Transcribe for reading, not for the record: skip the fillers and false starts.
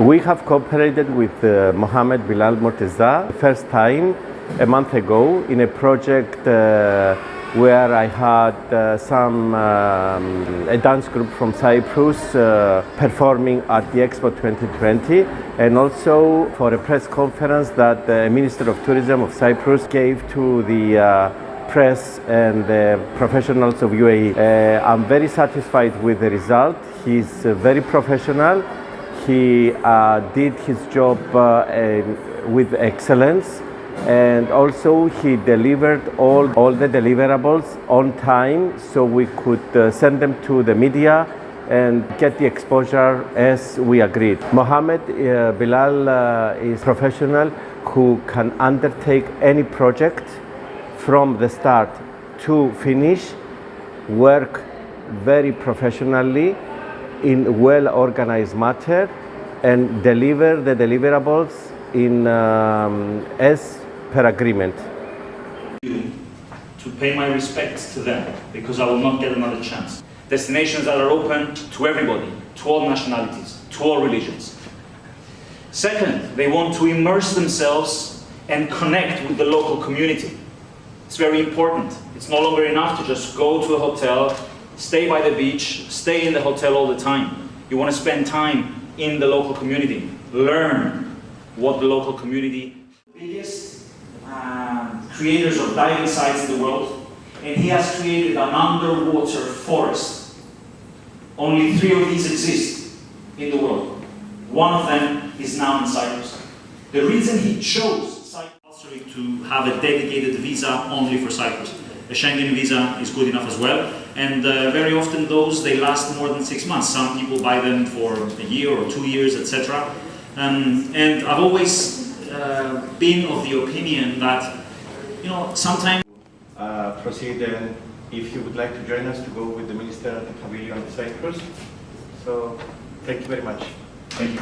We have cooperated with Mohammed Bilal Murtaza first time a month ago in a project where I had a dance group from Cyprus performing at the Expo 2020, and also for a press conference that the Minister of Tourism of Cyprus gave to the press and the professionals of UAE. I'm very satisfied with the result. He's very professional. He did his job with excellence, and also he delivered all the deliverables on time, so we could send them to the media and get the exposure as we agreed. Mohammed Bilal is a professional who can undertake any project from the start to finish, work very professionally in well-organized matter, and deliver the deliverables in as per agreement. To pay my respects to them, because I will not get another chance. Destinations that are open to everybody, to all nationalities, to all religions. Second, they want to immerse themselves and connect with the local community. It's very important. It's no longer enough to just go to a hotel, stay by the beach, stay in the hotel all the time. You want to spend time in the local community, learn what the local community. Biggest creators of diving sites in the world, and he has created an underwater forest. Only 3 of these exist in the world. One of them is now in Cyprus. The reason he chose Cyprus to have a dedicated visa only for Cyprus. A Schengen visa is good enough as well, and very often those, they last more than 6 months. Some people buy them for a year or 2 years, etc. And I've always been of the opinion that, you know, sometimes Proceed, and if you would like to join us to go with the Minister at the Pavilion of Cyprus. So, thank you very much. Thank you.